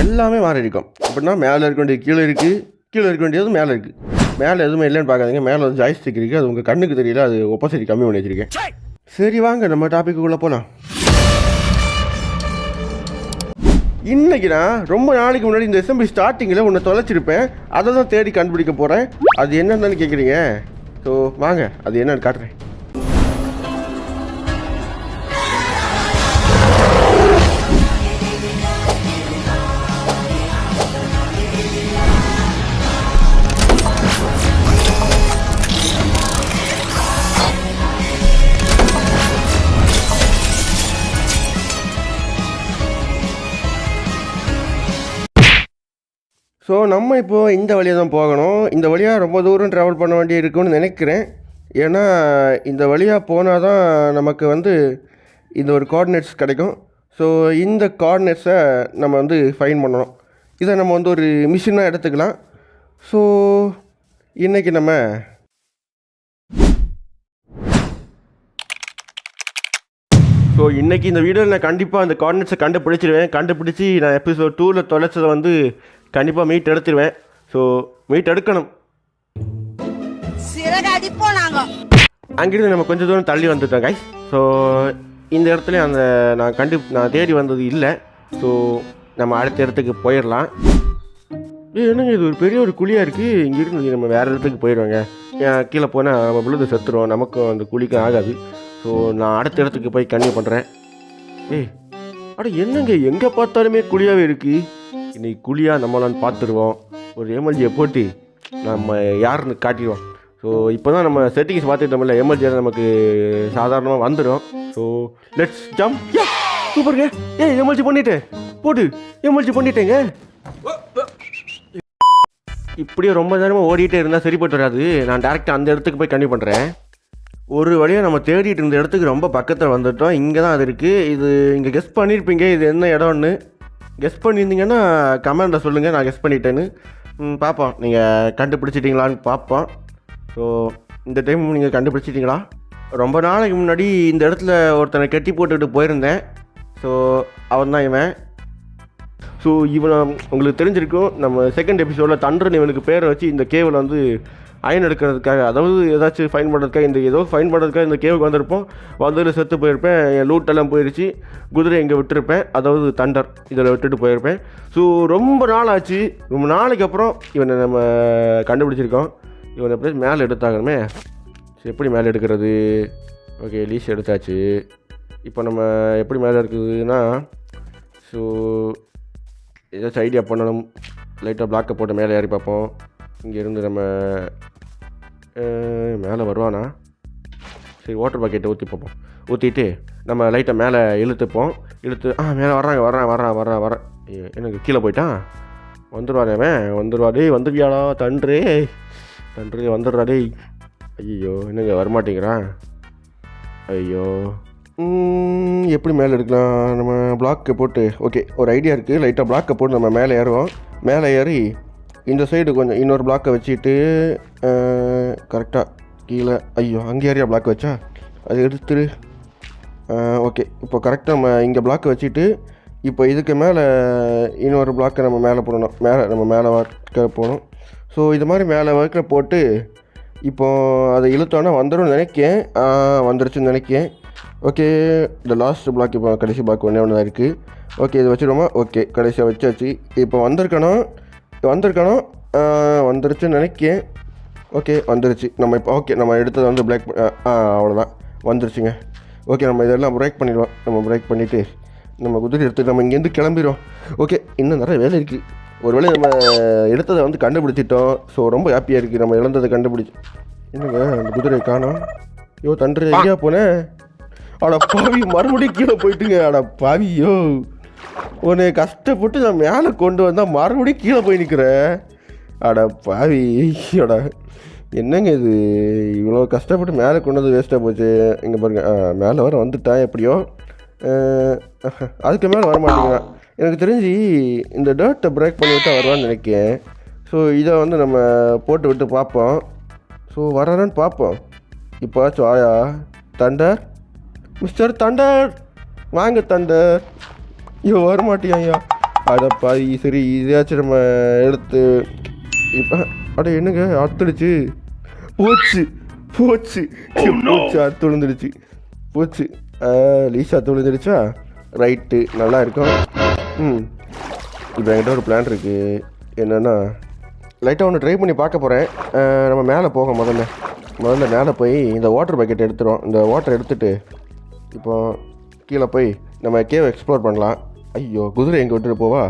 எல்லாமே மாறி இருக்கும். அப்படின்னா மேலே இருக்க வேண்டியது கீழே இருக்குது, கீழே இருக்க வேண்டியது மேலே இருக்குது. மேலே எதுவுமே இல்லைன்னு பார்க்காதீங்க. மேலே வந்து ஜாய்ஸ்டிக் இருக்குது, அது உங்கள் கண்ணுக்கு தெரியல, அது ஒப்போசிட்டி கம்மி பண்ணி வச்சுருக்கேன். சரி வாங்க நம்ம டாபிக்குள்ளே போகலாம். இன்றைக்கி நான் ரொம்ப நாளைக்கு முன்னாடி இந்த எஸ்எம்பி ஸ்டார்டிங்கில் ஒன்று தொலைச்சிருப்பேன். அதை தான் தேடி கண்டுபிடிக்க போகிறேன். அது என்னன்னு கேட்குறீங்க. ஸோ வாங்க அது என்னன்னு காட்டுறேன். ஸோ நம்ம இப்போது இந்த வழியாக தான் போகணும். இந்த வழியாக ரொம்ப தூரம் ட்ராவல் பண்ண வேண்டி இருக்குன்னு நினைக்கிறேன். ஏன்னா இந்த வழியாக போனால் தான் நமக்கு வந்து இந்த ஒரு கோஆர்டினேட்ஸ் கிடைக்கும். ஸோ இந்த கோஆர்டினேட்ஸை நம்ம வந்து ஃபைண்ட் பண்ணணும். இதை நம்ம வந்து ஒரு மிஷினாக எடுத்துக்கலாம். ஸோ இன்றைக்கி நம்ம இன்றைக்கி இந்த வீடியோவில் நான் கண்டிப்பாக அந்த கோஆர்டினேட்ஸை கண்டுபிடிச்சி நான் எபிசோட் 2ல் தொலைச்சதை வந்து கண்டிப்பாக மீட் எடுத்துருவேன். ஸோ மீட் எடுக்கணும். அங்கிருந்து நம்ம கொஞ்சம் தூரம் தள்ளி வந்துட்டோம் கைஸ். ஸோ இந்த இடத்துல நான் தேடி வந்தது இல்லை. ஸோ நம்ம அடுத்த இடத்துக்கு போயிடலாம். என்னங்க இது ஒரு பெரிய ஒரு குழியாக இருக்குது. இங்கிருந்து நம்ம வேறு இடத்துக்கு போயிடுவாங்க. கீழே போனால் நம்ம விழுந்து செத்துருவோம், நமக்கும் அந்த குழிக்கும் ஆகாது. ஸோ நான் அடுத்த இடத்துக்கு போய் கன்டினியூ பண்ணுறேன். என்னங்க எங்கே பார்த்தாலுமே குழியாகவே இருக்குது. இன்றைக்கி குழியாக நம்மளான்னு பார்த்துருவோம். ஒரு எம்எல்ஜியை போட்டு நம்ம யாருன்னு காட்டிடுவோம். ஸோ இப்போ தான் நம்ம செட்டிங்ஸ் பார்த்துட்டோம்ல, எம்எல்ஜியாக நமக்கு சாதாரணமாக வந்துடும். So let's jump. சூப்பருங்க. எம்எல்ஜி பண்ணிட்டேங்க. இப்படியே ரொம்ப நேரமாக ஓடிட்டே இருந்தால் சரிப்பட்டு வராது. நான் டேரெக்டாக அந்த இடத்துக்கு போய் கன்டினியூ பண்ணுறேன். ஒரு வழியாக நம்ம தேடிட்டு இருந்த இடத்துக்கு ரொம்ப பக்கத்தில் வந்துட்டோம். இங்கே தான் அது இருக்குது. இது இங்கே கெஸ் பண்ணியிருப்பீங்க இது என்ன இடம்னு. கெஸ் பண்ணியிருந்தீங்கன்னா கமெண்டில் சொல்லுங்கள், நான் கெஸ் பண்ணிட்டேன்னு. பார்ப்போம் நீங்கள் கண்டுபிடிச்சிட்டிங்களான்னு பார்ப்போம். ஸோ இந்த டைம் நீங்கள் கண்டுபிடிச்சிட்டிங்களா? ரொம்ப நாளைக்கு முன்னாடி இந்த இடத்துல ஒருத்தனை கட்டி போட்டுக்கிட்டு போயிருந்தேன். ஸோ அவன் தான் இவன். ஸோ இவனை உங்களுக்கு தெரிஞ்சிருக்கும், நம்ம செகண்ட் எபிசோடில் தண்டர்னு இவனுக்கு பேரை வச்சு இந்த கேவில் வந்து அயன் எடுக்கிறதுக்காக, அதாவது ஏதாச்சும் ஃபைன் பண்ணுறதுக்காக, ஏதோ ஃபைன் பண்ணுறதுக்காக இந்த கேவுக்கு வந்திருப்போம். வந்ததில் செத்து போயிருப்பேன். என் லூட்டெல்லாம் போயிடுச்சு. குதிரை இங்கே விட்டுருப்பேன், அதாவது தண்டர் இதில் விட்டுட்டு போயிருப்பேன். ஸோ ரொம்ப நாள் ஆச்சு. ரொம்ப நாளைக்கு அப்புறம் இவனை நம்ம கண்டுபிடிச்சிருக்கோம். இவனை எப்படி மேலே எடுத்தாகணுமே. சரி எப்படி மேலே எடுக்கிறது? ஓகே லீஸ் எடுத்தாச்சு. இப்போ நம்ம எப்படி மேலே எடுக்குதுன்னா, ஸோ ஏதாச்சும் ஐடியா பண்ணணும். லைட்டாக பிளாக்கை போட்டு மேலே ஏறி பார்ப்போம். இங்கேருந்து நம்ம மேலே வருவானா? சரி வாட்டர் பாக்கெட்டை ஊற்றி பார்ப்போம். ஊற்றிட்டு நம்ம லைட்டை மேலே இழுத்து மேலே வர்றான். எனக்கு கீழே போயிட்டான். வந்துடுவாடே. வந்துவியாடா தன்றே வந்துடுறாடே. ஐயோ என்னங்க வரமாட்டேங்கிறான். ஐயோ எப்படி மேலே எடுக்கலாம்? நம்ம பிளாக்கை போட்டு ஓகே ஒரு ஐடியா இருக்குது. லைட்டாக பிளாக்கை போட்டு நம்ம மேலே ஏறுவோம். மேலே ஏறி இந்த சைடு கொஞ்சம் இன்னொரு பிளாக்கை வச்சுட்டு கரெக்டாக கீழே. ஐயோ அங்கே ஏரியா பிளாக் வச்சா அது எடுத்துரு. ஓகே இப்போ கரெக்டாக நம்ம இங்கே பிளாக்கை வச்சுட்டு இப்போ இதுக்கு மேலே இன்னொரு பிளாக்கை நம்ம மேலே போடணும். நம்ம மேலே வாக்க போகணும். ஸோ இது மாதிரி மேலே வாக்கில் போட்டு இப்போது அதை இழுத்தோன்னா வந்துடும் நினைக்கேன். வந்துருச்சுன்னு நினைக்கேன். ஓகே இந்த லாஸ்ட் பிளாக் இப்போ கடைசி பிளாக் ஒன்றே தான் இருக்குது. ஓகே இது வச்சுடுவோமா? ஓகே கடைசியாக வச்சாச்சு. இப்போ வந்திருக்கணும் வந்துருச்சுன்னு நினைக்கேன். ஓகே வந்துருச்சு. நம்ம இப்போ ஓகே நம்ம எடுத்தது வந்து பிரேக் அவ்வளோதான் வந்துருச்சுங்க. ஓகே நம்ம இதெல்லாம் பிரேக் பண்ணிடுவோம். நம்ம பிரேக் பண்ணிவிட்டு நம்ம குதிரை எடுத்து நம்ம இங்கேருந்து கிளம்பிடுவோம். ஓகே இன்னும் நிறைய வேலை இருக்குது. ஒரு வேளை நம்ம எடுத்ததை வந்து கண்டுபிடிச்சிட்டோம். ஸோ ரொம்ப ஹாப்பியாக இருக்குது நம்ம இழந்ததை கண்டுபிடிச்சி. என்னங்க அந்த குதிரை காணோம். தண்டர் எங்கேயா போனேன்? பாவி மறுபடியும் கீழே போயிட்டுங்க. பாவியோ உன்னை கஷ்டப்பட்டு நான் மேலே கொண்டு வந்தால் மறுபடியும் கீழே போய் நிற்கிறேன். பாவி என்னங்க இது இவ்வளோ கஷ்டப்பட்டு மேலே கொண்டு வந்து வேஸ்ட்டாக போச்சு. இங்கே பாருங்கள் மேலே வர வந்துட்டேன் எப்படியோ. அதுக்கு மேலே வரமாட்டேங்கிறான். எனக்கு தெரிஞ்சு இந்த டர்ட்டை பிரேக் பண்ணி விட்டால் வருவான்னு நினைக்கிறேன். ஸோ இதை வந்து நம்ம போட்டு விட்டு பார்ப்போம். ஸோ வரான்னு பார்ப்போம். இப்போச்சும் ஆயா தண்டர், மிஸ்டர் தண்டர் வாங்க தண்டர். ஐயோ வரமாட்டியா ஐயா. அடப்பா சரி இதையாச்சும் நம்ம எடுத்து இப்போ அட என்னங்க அத்துடுச்சு போச்சு போச்சு போச்சு அத்து விழுந்துடுச்சு போச்சு லீஸா அத்து விழுந்துடுச்சா ரைட்டு நல்லா இருக்கும். இப்போ என்கிட்ட ஒரு பிளான் இருக்குது. என்னென்னா லைட்டாக ஒன்று ட்ரை பண்ணி பார்க்க போகிறேன். நம்ம மேலே போக முதல்ல மேலே போய் இந்த வாட்டர் பக்கெட் எடுத்துகிறோம். இந்த வாட்டர் எடுத்துகிட்டு இப்போ கீழே போய் நம்ம கேவை எக்ஸ்ப்ளோர் பண்ணலாம். ஐயோ குதிரை எங்கே விட்டுட்டு போவா?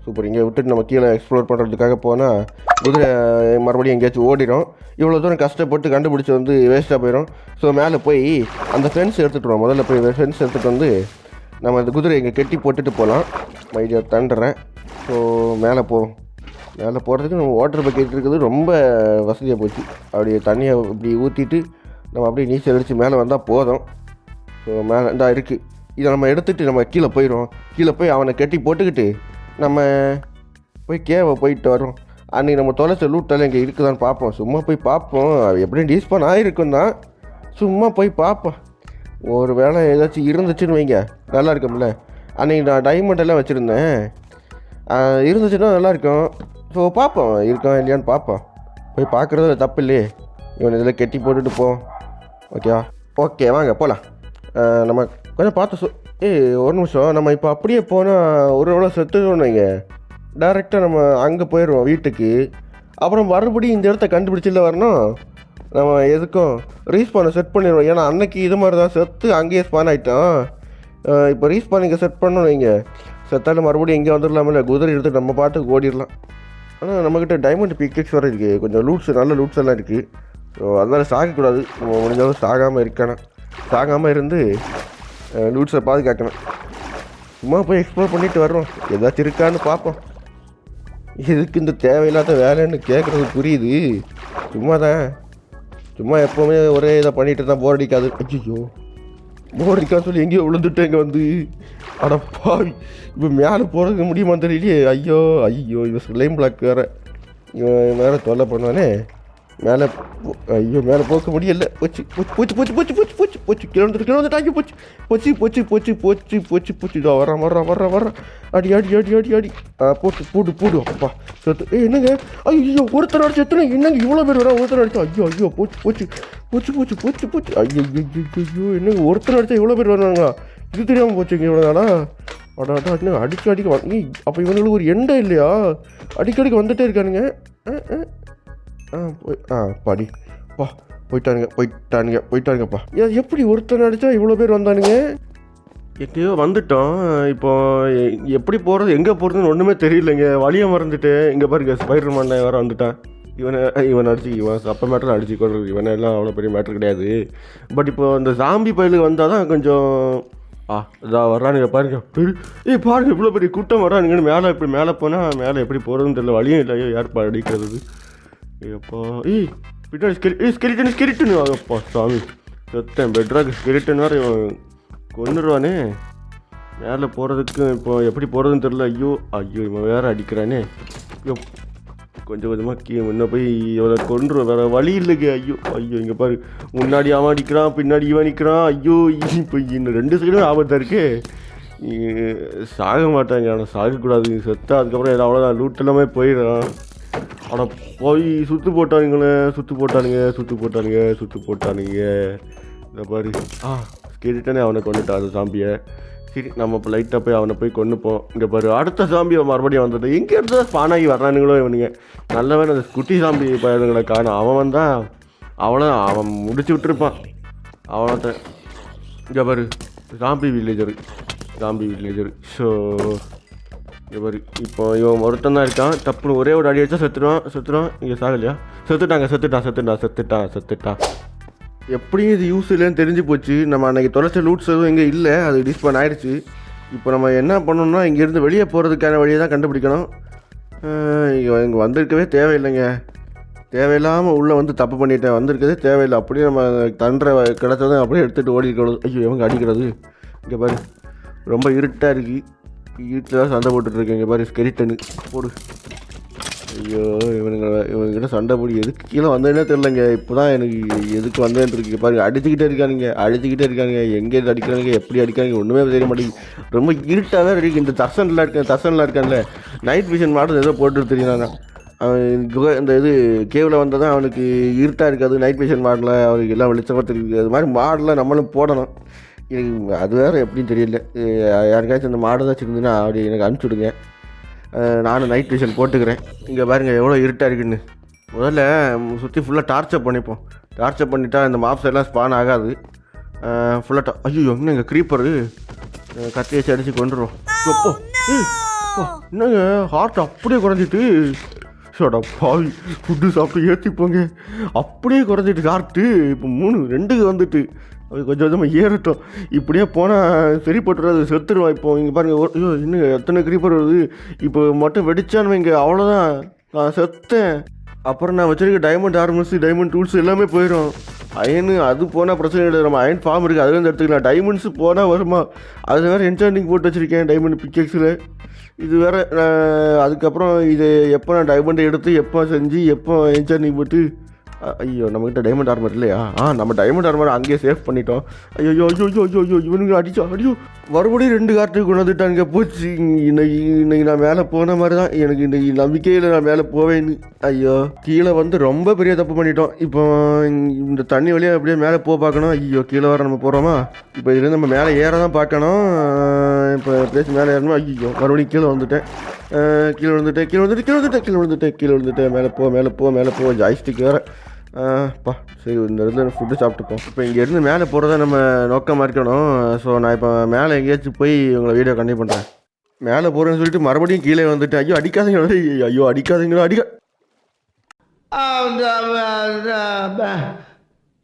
சூப்பர். இங்கே விட்டுட்டு நம்ம கீழே எக்ஸ்ப்ளோர் பண்ணுறதுக்காக போனால் குதிரை மறுபடியும் எங்கேயாச்சும் ஓடிடும். இவ்வளோ தூரம் கஷ்டப்பட்டு கண்டுபிடிச்சி வந்து வேஸ்ட்டாக போயிடும். ஸோ மேலே போய் அந்த ஃபென்ஸ் எடுத்துகிட்டு முதல்ல போய் ஃபென்ஸ் எடுத்துகிட்டு வந்து நம்ம அந்த குதிரை இங்கே கெட்டி போட்டுட்டு போகலாம். மைடியா தண்டுறேன். ஸோ மேலே போகிறதுக்கு நம்ம வாட்டர் பக்கெட் இருக்குது ரொம்ப வசதியாக போச்சு. அப்படியே தண்ணியை இப்படி ஊற்றிட்டு நம்ம அப்படியே நீச்சல் அடித்து மேலே வந்தால் போதும். ஸோ மேலே இந்த இருக்குது. இதை நம்ம எடுத்துகிட்டு நம்ம கீழே போயிடுவோம். கீழே போய் அவனை கட்டி போட்டுக்கிட்டு நம்ம போய் கேவை போயிட்டு வரோம். அன்றைக்கி நம்ம தொலைச்ச லூட்டெல்லாம் இங்கே இருக்குதான்னு பார்ப்போம். சும்மா போய் பார்ப்போம். எப்படியும் டீஸ்பான் ஆகிருக்கும் தான். சும்மா போய் பார்ப்போம். ஒரு வேளை ஏதாச்சும் இருந்துச்சுன்னு வைங்க நல்லா இருக்கும்ல. அன்றைக்கி நான் டைமண்ட் எல்லாம் வச்சுருந்தேன். இருந்துச்சுன்னா நல்லாயிருக்கும். ஸோ பார்ப்போம் இருக்கோம் இல்லையான்னு பார்ப்போம். போய் பார்க்குறது தப்பு இல்லையே. இவன் இதில் கெட்டி போட்டுட்டு போ. ஓகே வாங்க போகலாம். நம்ம கொஞ்சம் பார்த்து ஒரு நிமிஷம். நம்ம இப்போ அப்படியே போனால் ஒரு வேளை செத்துடுவோம். வைங்க டேரெக்டாக நம்ம அங்கே போயிடுவோம் வீட்டுக்கு. அப்புறம் மறுபடியும் இந்த இடத்த கண்டுபிடிச்சில வரணும். நம்ம எதுக்கும் ரீஸ்பானை செட் பண்ணிடுவோம். ஏன்னா அன்னைக்கு இது மாதிரி தான் செத்து அங்கேயே ஸ்பான் ஆகிட்டோம். இப்போ ரீஸ்பான் இங்கே செட் பண்ணணும். வைங்க செத்தாலும் மறுபடியும் இங்கே வந்துடலாமில்ல. குதிரை எடுத்து நம்ம பாட்டுக்கு ஓடிடலாம். ஆனால் நம்மக்கிட்ட டைமண்ட் பிக்ஸ் வர இருக்குது. கொஞ்சம் நல்ல லூட்ஸ் எல்லாம் இருக்குது. ஸோ அதனால் சாகக்கூடாது. நம்ம முடிஞ்சாலும் சாகாமல் இருந்து லூட்ஸை பாதுகாக்கணும். சும்மா போய் எக்ஸ்ப்ளோர் பண்ணிட்டு வர்றோம். ஏதாச்சும் இருக்கான்னு பார்ப்போம். எதுக்கு இந்த தேவையில்லாத வேலைன்னு கேட்குறது புரியுது. சும்மா எப்போவுமே ஒரே இதை பண்ணிட்டு தான் போர் அடிக்காது. ஐயோ போர் அடிக்கான்னு சொல்லி எங்கேயோ விழுந்துட்டேன். இங்கே வந்து அடப்பாவி இப்போ மேலே போகிறதுக்கு முடியுமான்னு தெரியலையே. ஐயோ இவன் ஸ்லைம் பிளாக் வேறு தொல்லை பண்ணுவானே. மேலே போக்க முடியல. போச்சு கிலோமீட்டர் போச்சு இதோ வர்றான். அடி போடு அப்பா சொத்து. என்னங்க ஐயோ ஒருத்தர் அடிச்சு எத்தனை என்னங்க இவ்வளோ பேர் வரா? ஒருத்தர் அடிச்சா ஐயோ போச்சு ஐயோ என்னங்க ஒருத்தர் அடிச்சா இவ்வளோ பேர் வருவாங்க? இது தெரியாமல் போச்சுங்க இவ்வளோ நாளா. இன்னும் அடிக்க வாங்கி. அப்போ இவங்களுக்கு ஒரு எண்டை இல்லையா? அடிக்கடிக்கு வந்துட்டே இருக்கானுங்க. பாடி போயிட்டானுங்கப்பா. எப்படி ஒருத்தர் அடித்தா இவ்வளோ பேர் வந்தானுங்க? எங்கேயோ வந்துட்டோம். இப்போ எப்படி போகிறது எங்கே போகிறதுன்னு ஒன்றுமே தெரியலைங்க. வழியை மறந்துட்டு இங்கே பாருங்க ஸ்பைடர் மேன் வேறு வந்துட்டான். இவன் அடிச்சு அப்போ மேட்டர் அடிச்சு கொள்றது. இவனெல்லாம் அவ்வளோ பெரிய மேட்ரு கிடையாது. பட் இப்போ இந்த ஜாம்பி பயலுக்கு வந்தால் தான் கொஞ்சம் இதாக வர்றானுங்க பாருங்க. பாருங்க இவ்வளோ பெரிய கூட்டம் வர்றானுங்கன்னு. மேலே போனால் மேலே எப்படி போகிறதுன்னு தெரியல. வழியும் இல்லையோ யாருப்பா அடிக்கிறது? அப்பா பின்னாடி ஸ்கெலிட்டன் வாங்கப்பா சாமி செத்தேன். பெட்ராக் ஸ்கெலிட்டன் வேறு இவன் கொண்டுருவானே. மேலே போகிறதுக்கு இப்போ எப்படி போகிறதுன்னு தெரில. ஐயோ இவன் வேறு அடிக்கிறானே. ஐயோ கொஞ்சமாக முன்ன போய் இவனை கொண்டுருவேன். வேறு வழி இல்லைங்க. ஐயோ இங்கே பாரு முன்னாடி அவன் அடிக்கிறான், பின்னாடி இவன் நிற்கிறான். ஐயோ இப்போ இன்னும் 2 செகண்டும் ஆபத்தாக இருக்கு. சாக மாட்டாங்க. ஆனால் சாகக்கூடாது. செத்தா அதுக்கப்புறம் ஏதாவது அவ்வளோதான் லூட் எல்லாமே போயிடும். ஆனால் போய் சுற்று போட்டானுங்க. இந்த பாரு கேட்டுட்டானே அவனை கொண்டுட்டான் அந்த சாம்பியை. சரி நம்ம இப்போ லைட்டாக போய் அவனை போய் கொண்டுப்போம். இங்கே பாரு அடுத்த சாம்பியை மறுபடியும் வந்தது. எங்கே இருந்தால் ஸ்பானாகி வர்றானுங்களோ இவனுங்க. நல்லவே அந்த குட்டி சாம்பி பயிர்களை காணும். அவன் வந்தால் அவன் முடிச்சு விட்டுருப்பான். அவனை இங்கே பாரு சாம்பி வில்லேஜரு. ஸோ இங்கே பாரு இப்போ இவன் ஒருத்தன் தான் இருக்கான். தப்புன்னு ஒரே ஒரு அடி அடிச்சா செத்துட்டான். இங்கே சாகலையா? செத்துட்டான். எப்படியும் இது யூஸ் இல்லைன்னு தெரிஞ்சு போச்சு. நம்ம அன்றைக்கி தொலைச்ச லூட்ஸ் எதுவும் இங்கே இல்லை. அது டிஸ்பான் ஆகிடுச்சு. இப்போ நம்ம என்ன பண்ணணும்னா இங்கேருந்து வெளியே போகிறதுக்கான வழியை தான் கண்டுபிடிக்கணும். இங்கே வந்திருக்கவே தேவையில்லைங்க. தேவையில்லாமல் உள்ளே வந்து தப்பு பண்ணிட்டேன். வந்திருக்கதே தேவையில்லை. அப்படியே நம்ம தண்டரை கிடச்சதை அப்படியே எடுத்துகிட்டு ஓடிக்கிறது. ஐயோ எவங்க அடிக்கிறது? இங்கே பாரு ரொம்ப இருட்டாக இருக்குது. இருட்டில் சண்டை போட்டுட்ருக்கேன். இங்கே பாரு ஸ்கெலிட்டனு போடு. ஐயோ இவனுங்கிட்ட சண்டை போடி எதுக்கு கீழே வந்தேன்னே தெரிலங்க. இப்போ தான் எனக்கு எதுக்கு வந்தேன்னு இருக்கு. பாருங்க அடிச்சுக்கிட்டே இருக்கானுங்க. எங்கே அடிக்கிறானுங்க, எப்படி அடிக்கிறாங்க ஒன்றுமே தெரிய மாட்டேங்குது. ரொம்ப இருட்டாக தான் இருக்குது. இந்த தர்சனில் இருக்கான்ல நைட் விஷன் மாடல் ஏதோ போட்டு தெரியும். இந்த இது கேவில் வந்தால் தான் அவனுக்கு இருட்டாக இருக்காது. நைட் விஷன் மாடலில் அவனுக்கு எல்லாம் வெளிச்சமாக தெரியுது. அது மாதிரி மாடலில் நம்மளும் போடணும். எனக்கு அது வேறு எப்படின்னு தெரியல. யாருக்காச்சும் அந்த மாடல் தான் வச்சுருந்துன்னா அப்படி எனக்கு அனுப்பிச்சுடுங்க. நானும் நைட் விஷன் போட்டுக்கிறேன். இங்கே பாருங்கள் எவ்வளோ இருட்டாக இருக்குன்னு. முதல்ல சுற்றி ஃபுல்லாக டார்ச்சர் பண்ணிப்போம். டார்ச்சர் பண்ணிட்டா இந்த மாப்ஸ் எல்லாம் ஸ்பான் ஆகாது. ஃபுல்லாக ஐயோ இன்னும் எங்கள் க்ரீப்பரு கத்தி வச்சு அடித்து கொண்டுருவோம். எப்போ என்னங்க ஹார்ட் அப்படியே குறைஞ்சிட்டு ஷோடா பாவி ஃபுட்டு சாப்பிட்டு ஏற்றிப்போங்க. அப்படியே குறைஞ்சிட்டு ஹார்ட்டு இப்போ 2க்கு வந்துட்டு அது கொஞ்சம் கொஞ்சமாக ஏறட்டும். இப்படியே போனால் சரி போட்டுறது செத்துருவான். இப்போ இங்கே பாருங்கள் ஐயோ இன்னும் எத்தனை க்ரீப்பர் வருது. இப்போ மட்டும் வெடிச்சான்னு இங்கே அவ்வளோதான் நான் செத்தேன். அப்புறம் நான் வச்சுருக்க டைமண்ட் ஆர்மர்ஸ் டைமண்ட் டூல்ஸ் எல்லாமே போயிடும். அயனு அது போனால் பிரச்சனை இல்லை. நம்ம அயன் ஃபார்ம் இருக்குது அதுலேருந்து எடுத்துக்கலாம். டைமண்ட்ஸு போனால் வருமா? அது வேறு என்சாண்டிங் போட்டு வச்சுருக்கேன் டைமண்ட் பிக்கெக்ஸில். இது வேறு அதுக்கப்புறம் இது எப்போ நான் டைமண்டை எடுத்து எப்போ செஞ்சு எப்போ என்சாண்டிங் போட்டு ஐயோ நம்மக்கிட்ட டைமண்ட் ஆர்மர் இல்லையா? நம்ம டைமண்ட் ஆர்மர் அங்கேயே சேவ் பண்ணிட்டோம். ஐயோ இவனுங்க அடியோ மறுபடியும் 2 கார்ட்டுக்கு கொண்டு வந்துட்டானுங்க. போச்சு இன்னைக்கு நான் மேலே போன மாதிரி தான். எனக்கு இன்னைக்கு நம்பிக்கையில் நான் மேலே போவேன்னு. ஐயோ கீழே வந்து ரொம்ப பெரிய தப்பு பண்ணிட்டோம். இப்போ இந்த தண்ணி வழியாக அப்படியே மேலே பார்க்கணும். ஐயோ கீழே வர நம்ம போகிறோமா? இப்போ இதுலேருந்து நம்ம மேலே ஏற தான் பார்க்கணும். இப்போ பேசி மேலே ஏறணும். ஐயோ மறுபடியும் கீழே வந்துட்டேன். கீழே விழுந்துட்டேன். மேலே போ ஜாய்ஸ்டிக் வேறு. சரி இந்த இடத்துல ஃபுட்டு சாப்பிட்டுப்போம். இப்போ இங்கேருந்து மேலே போகிறத நம்ம நோக்கமாக இருக்கணும். ஸோ நான் இப்போ மேலே எங்கேயாச்சும் போய் உங்களை வீடியோ கண்டினியூ பண்ணுறேன். மேலே போகிறேன்னு சொல்லிட்டு மறுபடியும் கீழே வந்துட்டு ஐயோ அடிக்காதீங்களா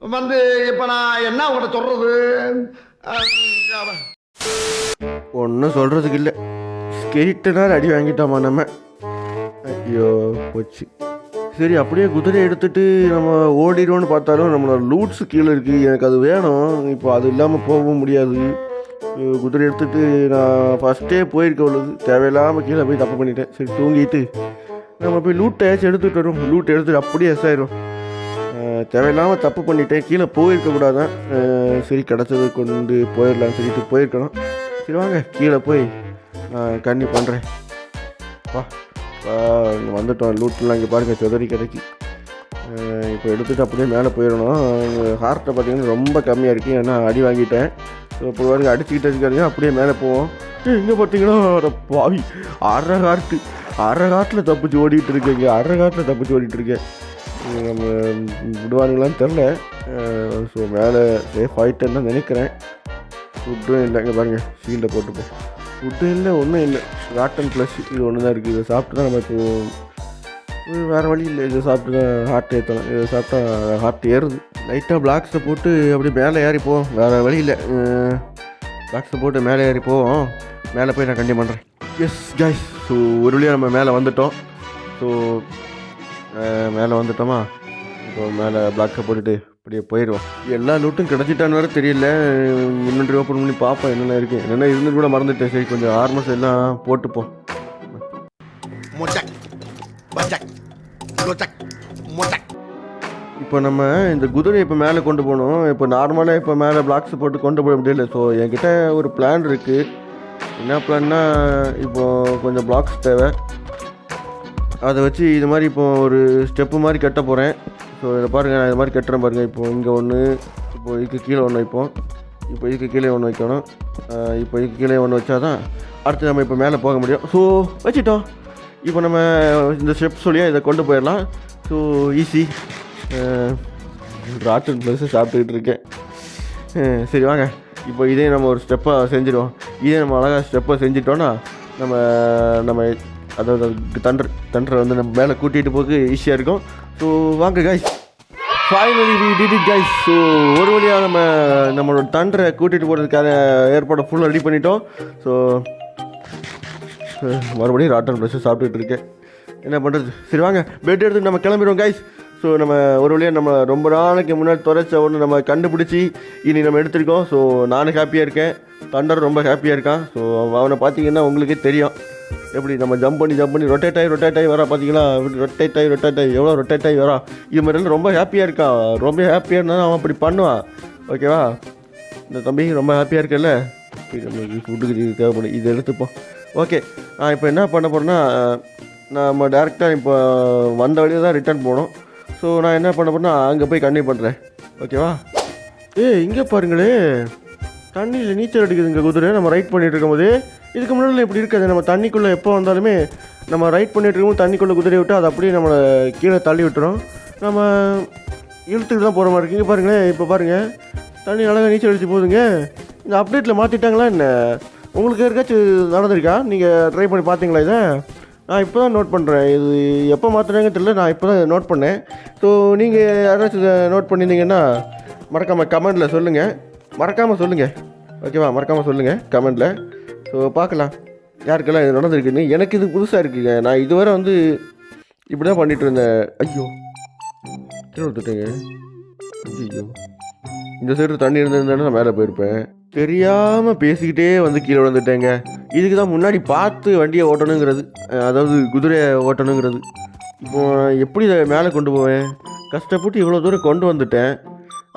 வந்து இப்போ நான் என்ன உங்கள்கிட்ட சொல்கிறது? ஒன்றும் சொல்கிறதுக்கு இல்லை. ஸ்கெலிட்டனால் அடி வாங்கிட்டோமா நம்ம. ஐயோ போச்சு. சரி அப்படியே குதிரை எடுத்துகிட்டு நம்ம ஓடிடுவோன்னு பார்த்தாலும் நம்மளோட லூட்ஸு கீழே இருக்குது. எனக்கு அது வேணும். இப்போ அது இல்லாமல் போகவும் முடியாது. குதிரை எடுத்துகிட்டு நான் ஃபஸ்ட்டே போயிருக்க உள்ளது தேவையில்லாமல் கீழே போய் தப்பு பண்ணிட்டேன். சரி தூங்கிட்டு நம்ம போய் லூட்டாச்சும் எடுத்துகிட்டு வரோம். லூட் எடுத்துகிட்டு அப்படியே எஸ் ஆயிரும். தேவையில்லாமல் தப்பு பண்ணிட்டேன். கீழே போயிருக்கக்கூடாதான். சரி கிடச்சதை கொண்டு போயிடலான்னு சொல்லிட்டு போயிருக்கணும். சரி வாங்க கீழே போய் நான் கண்ணி பண்ணுறேன். இங்கே வந்துட்டோம். லூட்லாம் இங்கே பாருங்கள் செதறி கிடைக்கி. இப்போ எடுத்துகிட்டு அப்படியே மேலே போயிடணும். ஹார்ட்டை பார்த்திங்கன்னா ரொம்ப கம்மியாக இருக்குது. ஏன்னா அடி வாங்கிட்டேன். ஸோ இப்போ வரைக்கும் அடிச்சுக்கிட்டே இருக்காருங்க. அப்படியே மேலே போவோம். இங்கே பார்த்தீங்கன்னா பாவி அரை ஹார்ட்டில் தப்பிச்சு ஓடிட்டு இருக்கேன். நம்ம விடுவானுங்களான்னு தெரில. ஸோ மேலே சேஃப் ஆகிட்டேன்னு தான் நினைக்கிறேன். ஃபுட்டும் இல்லை. இங்கே பாருங்கள் ஷீல்டை போட்டுப்போம். ஃபுட்டும் இல்லை ஒன்றும் இல்லை. ராட்டன் ப்ளஸ் இது ஒன்று தான் இருக்குது. இதை சாப்பிட்டு தான் நம்ம இப்போது வேறு வழி இல்லை. இதை சாப்பிட்டு தான் ஹார்ட் ஏற்றணும். இதை சாப்பிட்டா ஹார்ட் ஏறுது. லைட்டாக பிளாக்ஸை போட்டு அப்படி மேலே ஏறி போவோம். வேறு வழி இல்லை. பிளாக்ஸை போட்டு மேலே ஏறி போவோம். மேலே போய் நான் கண்டிப்பாக பண்ணுறேன். S guys. ஸோ ஒரு வழியாக நம்ம மேலே வந்துட்டோம். ஸோ மேலே வந்துட்டோமா? இப்போ மேலே பிளாக்ஸை போட்டுட்டு அப்படியே போயிடுவோம். எல்லா லூட்டும் கிடச்சிட்டான்னு வேறு தெரியல. இன்னொன்று ஓப்பன் பண்ணி பார்ப்போம் என்னென்ன இருக்குது. என்னென்ன இருந்து கூட மறந்துட்டேன். சரி கொஞ்சம் ஆர்மர்ஸ் எல்லாம் போட்டுப்போம். இப்போ நம்ம இந்த குதிரை இப்போ மேலே கொண்டு போகணும். இப்போ நார்மலாக இப்போ மேலே பிளாக்ஸ் போட்டு கொண்டு போக முடியல. ஸோ என்கிட்ட ஒரு பிளான் இருக்குது. என்ன பிளான்னா இப்போது கொஞ்சம் பிளாக்ஸ் தேவை. அதை வச்சு இது மாதிரி இப்போ ஒரு ஸ்டெப்பு மாதிரி கட்ட போகிறேன். ஸோ இதை பாருங்கள் நான் இது மாதிரி கட்டுறேன் பாருங்கள். இப்போது இங்கே ஒன்று, இப்போ இதுக்கு கீழே ஒன்று வைப்போம். இப்போ இதுக்கு கீழே ஒன்று வைக்கணும். இப்போ இதுக்கு கீழே ஒன்று வச்சா தான் அடுத்து நம்ம இப்போ மேலே போக முடியும். ஸோ வச்சுட்டோம். இப்போ நம்ம இந்த ஸ்டெப்ஸ் வழியாக இதை கொண்டு போயிடலாம். So easy. ராட்டன் ப்ளஸ் சாப்பிட்டுக்கிட்டு இருக்கேன். சரி வாங்க இப்போ இதே நம்ம ஒரு ஸ்டெப்பாக செஞ்சுடுவோம். இதே நம்ம அழகாக ஸ்டெப்பாக செஞ்சிட்டோன்னா நம்ம அதாவது தண்டரை வந்து நம்ம மேலே கூட்டிகிட்டு போக ஈஸியாக இருக்கும். ஸோ வாங்க guys, finally we did it guys. So ஒரு வழியாக நம்மளோட தண்டரை கூட்டிகிட்டு போகிறதுக்கான ஏற்பாடை ஃபுல்லாக ரெடி பண்ணிட்டோம். ஸோ மறுபடியும் ராட்டன் ப்ளஸ் சாப்பிட்டுக்கிட்டு இருக்கேன். என்ன பண்ணுறது? சரி வாங்க பெட் எடுத்து நம்ம கிளம்பிடுவோம் கைஸ். ஸோ நம்ம ஒரு வழியாக நம்ம ரொம்ப நாளைக்கு முன்னாடி தொலைச்ச ஒன்று நம்ம கண்டுபிடிச்சி இனி நம்ம எடுத்திருக்கோம். ஸோ நானும் ஹாப்பியாக இருக்கேன். தண்டர் ரொம்ப ஹாப்பியாக இருக்கான். ஸோ அவனை பார்த்தீங்கன்னா உங்களுக்கே தெரியும். எப்படி நம்ம ஜம்ப் பண்ணி ரொட்டேட் ஆகி வரா பார்த்தீங்களா? ரொட்டேட் ஆகி எவ்வளோ ரொட்டேட் ஆகி வரா. இது மாதிரிலாம் ரொம்ப ஹாப்பியாக இருக்கான். ரொம்ப ஹாப்பியாக இருந்தால் அவன் அப்படி பண்ணுவான். ஓகேவா? இந்த தம்பி ரொம்ப ஹாப்பியாக இருக்கல. நம்மளுக்கு ஃபுட்டுக்கு இது தேவைப்படும், இதை எடுத்துப்போம். ஓகே, நான் இப்போ என்ன பண்ண போகிறேன்னா, நம்ம டேரெக்டாக இப்போ வந்த வழியில் தான் ரிட்டர்ன் போகணும். ஸோ நான் என்ன பண்ண போகிறேன்னா அங்கே போய் கண்டினியூ பண்ணுறேன். ஓகேவா? இங்கே பாருங்களே, தண்ணியில் நீச்சல் அடிக்குதுங்க குதிரை. நம்ம ரைட் பண்ணிகிட்டு இருக்கும்போது இதுக்கு முன்னாடி இப்படி இருக்காது. நம்ம தண்ணிக்குள்ளே எப்போ வந்தாலுமே நம்ம ரைட் பண்ணிகிட்டு இருக்கும்போது தண்ணிக்குள்ளே குதிரையை விட்டு அது அப்படியே நம்மளை கீழே தள்ளி விட்டுரும். நம்ம இழுத்துக்கிட்டு தான் போகிற மாதிரி இருக்குங்க. பாருங்களேன், இப்போ பாருங்கள், தண்ணி அழகாக நீச்சல் அடிச்சு போகுதுங்க. இந்த அப்டேட்டில் மாற்றிட்டாங்களா என்ன? உங்களுக்கு யாருக்காச்சும் நடந்திருக்கா? நீங்கள் ட்ரை பண்ணி பார்த்தீங்களா இதை? நான் இப்போ தான் நோட் பண்ணுறேன். இது எப்போ மாற்றினாங்கன்னு தெரியல, நான் இப்போ தான் நோட் பண்ணேன். ஸோ நீங்கள் யாராச்சும் இதை நோட் பண்ணியிருந்தீங்கன்னா மறக்காமல் கமெண்டில் சொல்லுங்கள். மறக்காமல் சொல்லுங்கள். ஓகேவா? மறக்காமல் சொல்லுங்கள் கமெண்டில். ஸோ பார்க்கலாம் யாருக்கெல்லாம் இது நடந்திருக்குன்னு. எனக்கு இது புதுசாக இருக்குங்க. நான் இதுவரை வந்து இப்படி தான் பண்ணிகிட்டு இருந்தேன். ஐயோ, கீழே விட்டுட்டேங்க. ஐயோ, இந்த சைடு தண்ணி இருந்திருந்தேன்னா நான் மேலே போயிருப்பேன். தெரியாமல் பேசிக்கிட்டே வந்து கீழே விழுந்துட்டேங்க. இதுக்கு தான் முன்னாடி பார்த்து வண்டியை ஓட்டணுங்கிறது, அதாவது குதிரையை ஓட்டணுங்கிறது. இப்போ எப்படி இதை மேலே கொண்டு போவேன்? கஷ்டப்பட்டு இவ்வளோ தூரம் கொண்டு வந்துட்டேன்.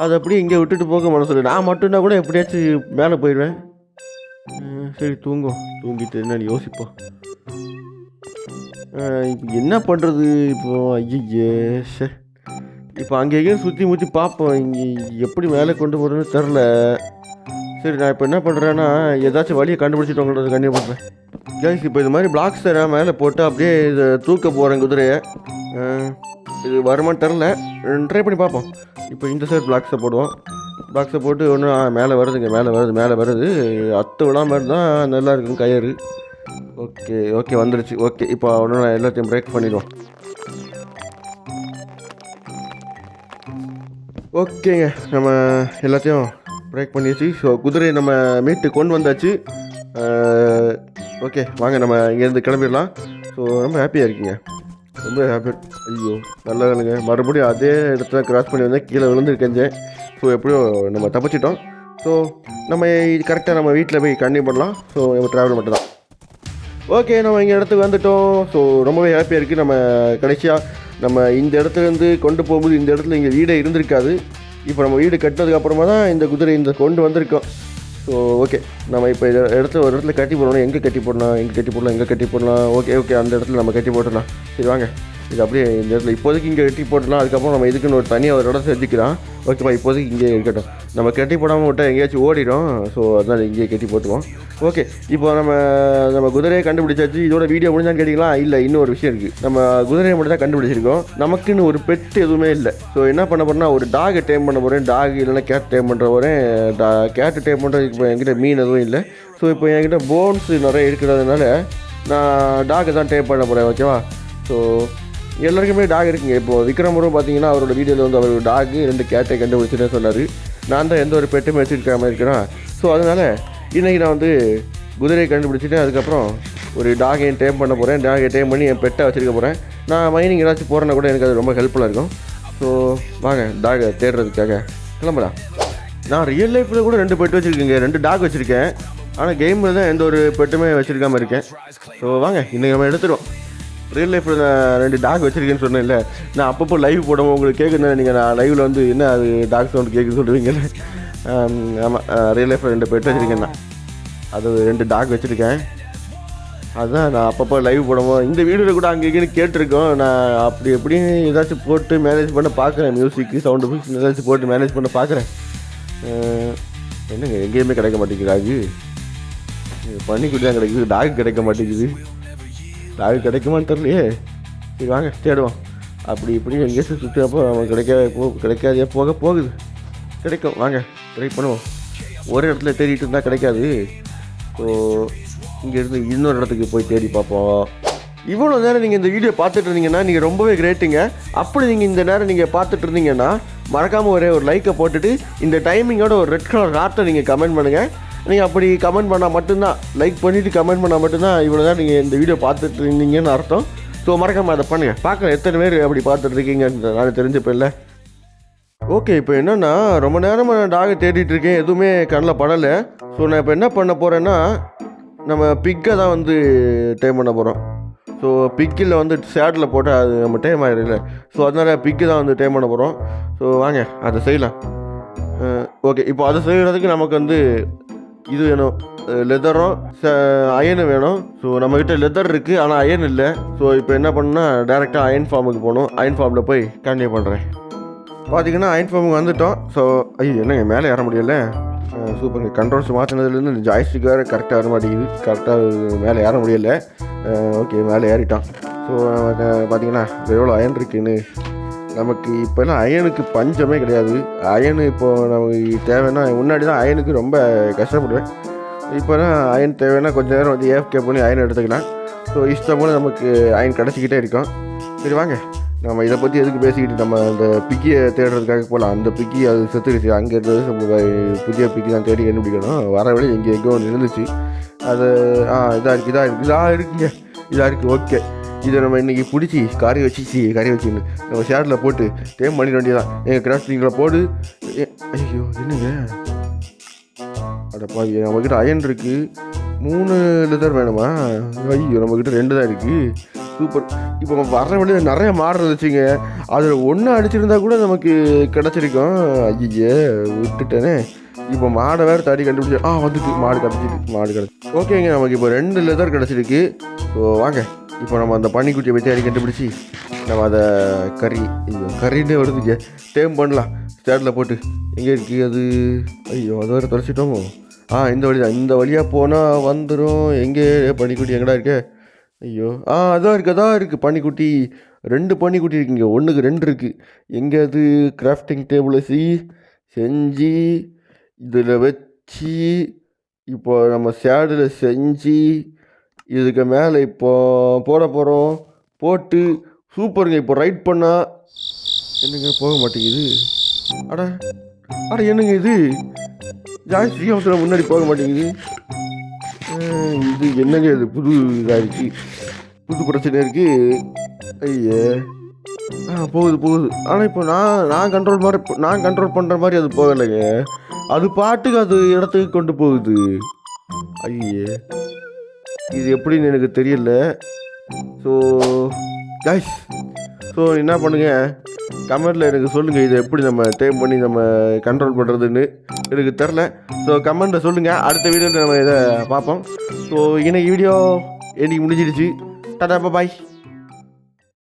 அதை அப்படியே இங்கே விட்டுட்டு போக மனசு. நான் மட்டும்னா கூட எப்படியாச்சும் மேலே போயிடுவேன். சரி தூங்கிட்டு என்னன்னு யோசிப்போம். இப்போ என்ன பண்ணுறது? இப்போது ஐயே, இப்போ அங்கேயும் சுற்றி முற்றி பார்ப்போம். இங்கே எப்படி மேலே கொண்டு போகிறதுன்னு தெரில. சரி, நான் இப்போ என்ன பண்ணுறேன்னா ஏதாச்சும் வழியை கண்டுபிடிச்சிட்டு உங்களோட கண்டிப்பாக பண்ணுறேன். கேஸ், இப்போ இது மாதிரி பிளாக்ஸ் நான் மேலே போட்டு அப்படியே இதை தூக்க போகிறேன் குதிரையை. இது வருமானு தெரில, ட்ரை பண்ணி பார்ப்போம். இப்போ இந்த சைடு பிளாக்ஸை போடுவோம். பிளாக்ஸை போட்டு ஒன்று மேலே வருதுங்க. மேலே வருது. அத்து விழாமல் தான் நல்லா இருக்குங்க கயிறு. ஓகே வந்துடுச்சு. ஓகே, இப்போ ஒன்று நான் எல்லாத்தையும் பிரேக் பண்ணிடுவோம். ஓகேங்க, நம்ம எல்லாத்தையும் பிரேக் பண்ணிடுச்சு. ஸோ குதிரையை நம்ம மீட்டு கொண்டு வந்தாச்சு. ஓகே, வாங்க நம்ம இங்கேருந்து கிளம்பிடலாம். ஸோ ரொம்ப ஹாப்பியாக இருக்கீங்க, ரொம்ப ஹாப்பி. ஐயோ, நல்லா இல்லைங்க, மறுபடியும் அதே இடத்துல கிராஸ் பண்ணி வந்தேன், கீழே விழுந்துருக்கேன். ஸோ எப்படியோ நம்ம தப்பிச்சிட்டோம். ஸோ நம்ம இது கரெக்டாக நம்ம வீட்டில் போய் கண்டினியூ பண்ணலாம். ஸோ நம்ம ட்ராவல் மட்டும் தான். ஓகே, நம்ம இங்கே இடத்துக்கு வந்துவிட்டோம். ஸோ ரொம்பவே ஹாப்பியாக இருக்குது. நம்ம கடைசியாக நம்ம இந்த இடத்துலேருந்து கொண்டு போகும்போது இந்த இடத்துல இங்கே வீடே இருந்திருக்காது. இப்போ நம்ம வீடு கட்டினதுக்கப்புறமா தான் இந்த குதிரை இந்த கொண்டு வந்திருக்கோம். ஸோ ஓகே, நம்ம இப்போ ஒரு இடத்துல கட்டி போடணும். எங்கே கட்டி போடலாம்? ஓகே, அந்த இடத்துல நம்ம கட்டி போட்டுடலாம். சரி வாங்க, இது அப்படியே இந்த இடத்துல இப்போதைக்கு இங்கே கட்டி போட்டுடலாம். அதுக்கப்புறம் நம்ம இதுக்குன்னு ஒரு தனியாக ஒரு இடம் செஞ்சுக்கலாம். ஓகேப்பா, இப்போதைக்கு இங்கே இருக்கட்டும். நம்ம கட்டி போடாமல் விட்டால் எங்கேயாச்சும் ஓடிடும். ஸோ அதனால் இங்கேயே கட்டி போட்டுவோம். ஓகே, இப்போ நம்ம குதிரையை கண்டுபிடிச்சாச்சு. இதோட வீடியோ முடிஞ்சான்னு கேட்டிங்களா? இல்லை, இன்னும் ஒரு விஷயம் இருக்குது. நம்ம குதிரையை மட்டும் தான் கண்டுபிடிச்சிருக்கோம். நமக்குன்னு ஒரு பெட் எதுவுமே இல்லை. ஸோ என்ன பண்ண போகிறேன்னா ஒரு டாகை டேம் பண்ண போகிறேன். டாக் இல்லைன்னா கேட் டேம் பண்ணுற போகிறேன். கேட்டு டேம் பண்ணுறதுக்கு இப்போ என்கிட்ட மீன் எதுவும் இல்லை. ஸோ இப்போ என்கிட்ட போன்ஸ் நிறைய இருக்கிறதுனால நான் டாகை தான் டேம் பண்ண போகிறேன். ஓகேவா? ஸோ எல்லாருக்குமே டாக் இருக்குங்க. இப்போது விக்ரமரும் பார்த்தீங்கன்னா அவரோட வீடியோவில் வந்து அவர் டாகு 2 கேட்டை கண்டுபிடிச்சுன்னு சொன்னார். நான் தான் எந்த ஒரு பெட்டுமே வச்சுருக்காம இருக்கிறேன். ஸோ அதனால் இன்றைக்கி நான் வந்து குதிரையை கண்டுபிடிச்சிட்டேன். அதுக்கப்புறம் ஒரு டாகையும் டேம் பண்ண போகிறேன். டாகை டேம் பண்ணி என் பெட்டை வச்சுருக்க போகிறேன். நான் மைனிங் ஏதாச்சும் போகிறேன்னா கூட எனக்கு அது ரொம்ப ஹெல்ப்ஃபுல்லாக இருக்கும். ஸோ வாங்க டாகை தேடுறதுக்காக கிளம்பலாம். நான் ரியல் லைஃப்பில் கூட 2 பெட்டு வச்சுருக்கேங்க, 2 டாக் வச்சுருக்கேன். ஆனால் கேமில் தான் எந்த ஒரு பெட்டுமே வச்சுருக்காமல் இருக்கேன். ஸோ வாங்க இன்றைக்கி நம்ம எடுத்துருவோம். ரியல் லைஃப்பில் நான் 2 டாக் வச்சுருக்கேன்னு சொன்னேன் இல்லை, நான் அப்பப்போ லைவ் போடுவோம். உங்களுக்கு கேட்குறேன், நீங்கள் நான் லைவில் வந்து என்ன அது டாக் சவுண்ட் கேட்குன்னு சொல்லுவீங்கன்னு. ஆமாம், ரியல் லைஃப்பில் 2 பெட் வச்சுருக்கேன். நான் அது 2 டாக் வச்சுருக்கேன். அதுதான் நான் அப்பப்போ லைவ் போடுவோம். இந்த வீடியோவில் கூட அங்கே இங்கேன்னு கேட்டிருக்கோம். நான் அப்படி எப்படின்னு ஏதாச்சும் போட்டு மேனேஜ் பண்ண பார்க்குறேன். மியூசிக்கு சவுண்டு ஃபிக்ஸ் ஏதாச்சும் போட்டு மேனேஜ் பண்ண பார்க்குறேன். என்னங்க எங்கேயுமே கிடைக்க மாட்டேங்குது டாகு. பண்ணிக்கிட்டு தான் கிடைக்குது, டாக் கிடைக்க மாட்டேங்குது. டாக் கிடைக்குமான்னு தெரியலையே. சரி வாங்க தேடுவோம். அப்படி இப்படி எங்கேயாச்சும் சுற்றுறப்போ நம்ம கிடைக்காதே போகுது. கிடைக்கும், வாங்க ட்ரை பண்ணுவோம். ஒரு இடத்துல தேடிட்டு இருந்தால் கிடைக்காது. ஸோ இங்கேருந்து இன்னொரு இடத்துக்கு போய் தேடி பார்ப்போம். இவ்வளோ நேரம் நீங்கள் இந்த வீடியோ பார்த்துட்டு இருந்தீங்கன்னா நீங்கள் ரொம்பவே கிரேட்டுங்க. அப்படி நீங்கள் இந்த நேரம் நீங்கள் பார்த்துட்டு இருந்தீங்கன்னா மறக்காமல் ஒரு லைக்கை போட்டுட்டு இந்த டைமிங்கோட ஒரு ரெட் கலர் ஹார்ட்டை நீங்கள் கமெண்ட் பண்ணுங்கள். நீங்கள் அப்படி கமெண்ட் பண்ணால் மட்டும்தான், லைக் பண்ணிவிட்டு கமெண்ட் பண்ணால் மட்டும்தான் இவ்வளோ நேரம் நீங்கள் இந்த வீடியோ பார்த்துட்டு இருந்தீங்கன்னு அர்த்தம். ஸோ மறக்காமல் அதை பண்ணுங்கள். பார்க்கலாம் எத்தனை பேர் அப்படி பார்த்துட்ருக்கீங்கன்னு நான் தெரிஞ்சுப்பேன் இல்லை. ஓகே, இப்போ என்னென்னா ரொம்ப நேரமாக நான் டாகை தேடிட்டு இருக்கேன், எதுவுமே கண்ணில் படலை. ஸோ நான் இப்போ என்ன பண்ண போகிறேன்னா நம்ம பிக்கை தான் வந்து டேம் பண்ண போகிறோம். ஸோ பிக்கில் வந்து சேடில் போட்டால் அது நம்ம டேம் ஆகிடும்ல. ஸோ அதனால் பிக்கு தான் வந்து டேம் பண்ண போகிறோம். ஸோ வாங்க அதை செய்யலாம். ஓகே, இப்போ அதை செய்கிறதுக்கு நமக்கு வந்து இது வேணும், லெதரும் அயனும் வேணும். ஸோ நம்மக்கிட்ட லெதர் இருக்குது, ஆனால் அயன் இல்லை. ஸோ இப்போ என்ன பண்ணணும்னா டேரெக்டாக அயன் ஃபார்முக்கு போகணும். அயன் ஃபார்மில் போய் கண்டினியூ பண்ணுறேன். பார்த்தீங்கன்னா அயன் ஃபார்முக்கு வந்துவிட்டோம். ஸோ ஐயோ என்னங்க மேலே ஏற முடியல. சூப்பருங்க. கண்ட்ரோல்ஸ் மாற்றினதுலேருந்து இந்த ஜாய்ஸ்டிக் வேறு கரெக்டாக வர மாட்டேங்குது. கரெக்டாக மேலே ஏற முடியல. ஓகே, மேலே ஏறிட்டான். ஸோ நமக்கு பார்த்தீங்கன்னா எவ்வளோ அயன் இருக்குன்னு. நமக்கு இப்போல்லாம் அயனுக்கு பஞ்சமே கிடையாது. அயனு இப்போது நமக்கு தேவைன்னா, முன்னாடி தான் அயனுக்கு ரொம்ப கஷ்டப்படுவேன். இப்போலாம் அயன் தேவைன்னா கொஞ்சம் நேரம் வந்து ஏஃப்கே பண்ணி அயன் எடுத்துக்கலாம். ஸோ இஷ்டம் போல் நமக்கு அயன் கிடச்சிக்கிட்டே இருக்கும். சரி வாங்க, நம்ம இதை பற்றி எதுக்கு பேசிக்கிட்டு நம்ம அந்த பிக்கியை தேடுறதுக்காக போகலாம். அந்த பிக்கி அது செத்துருச்சு. அங்கே இருந்தது புதிய பிக்கி தான் தேடி கண்டுபிடிக்கணும். வர வழி எங்கேயோ ஒன்று இருந்துச்சு. அது இதாக இருக்குங்க, இதாக இருக்குது. ஓகே, இதை நம்ம இன்றைக்கி பிடிச்சி கறி வச்சுன்னு நம்ம ஷேரில் போட்டு டேம் பண்ணிட வேண்டியதான். எங்கள் கிராஃப்டிங்கில் போடு. ஐயோ என்னங்க அடப்பா, நம்மக்கிட்ட அயன் இருக்குது, 3 லெதர் வேணுமா? ஐயோ நம்மக்கிட்ட 2 தான் இருக்குது. சூப்பர். இப்போ வர வழியில் நிறைய மாடு இருந்துச்சுங்க. அதில் ஒன்று அடிச்சிருந்தா கூட நமக்கு கிடச்சிருக்கோம். ஐயே விட்டுட்டேனே. இப்போ மாடை வேறு தாடி கண்டுபிடிச்சி வந்துட்டு மாடு கிடச்சி. ஓகேங்க, நமக்கு இப்போ 2 லெதர் கிடச்சிருக்கு. ஸோ வாங்க, இப்போ நம்ம அந்த பன்னிக்குட்டியை வச்சு அடி கண்டுபிடிச்சி நம்ம அதை கறின்னே வருதுங்க, டேம் பண்ணலாம் ஸ்டேட்டில் போட்டு. எங்கே இருக்குது அது? ஐயோ அது வேறு தொலைச்சிட்டோமோ. இந்த வழி தான். இந்த வழியாக போனால் வந்துடும். எங்கே பன்னிக்குட்டி எங்கடா இருக்கே? ஐயோ அதான் இருக்குது பன்னிக்குட்டி. 2 பன்னிக்குட்டி இருக்குங்க. ஒன்றுக்கு 2 இருக்குது. எங்கே அது? கிராஃப்டிங் டேபிளை செஞ்சு இதில் வச்சு இப்போ நம்ம சேடில் செஞ்சு இதுக்கு மேலே இப்போ போட போகிறோம். போட்டு சூப்பருங்க. இப்போ ரைட் பண்ணால் என்னங்க போக மாட்டேங்குது. அட என்னங்க இது? ஜாஸ்தி அவசரம் முன்னாடி போக மாட்டேங்குது. இது என்னங்க இது? புது இதாக இருக்குது, புது பிரச்சனை இருக்குது. ஐயே போகுது. ஆனால் இப்போ நான் கண்ட்ரோல் பண்ணுற மாதிரி அது போகலைங்க. அது பாட்டுக்கு அது இடத்துக்கு கொண்டு போகுது. ஐயே இது எப்படின்னு எனக்கு தெரியல. ஸோ கைஸ், என்ன பண்ணுங்கள், கமெண்ட்டில் எனக்கு சொல்லுங்கள் இதை எப்படி நம்ம டைம் பண்ணி நம்ம கண்ட்ரோல் பண்ணுறதுன்னு. எனக்கு தெரில. ஸோ கமெண்ட்டில் சொல்லுங்கள். அடுத்த வீடியோவில் நம்ம இதை பார்ப்போம். ஸோ இன்னைக்கு வீடியோ என்னைக்கு முடிஞ்சிடுச்சு. டாடா பாய்.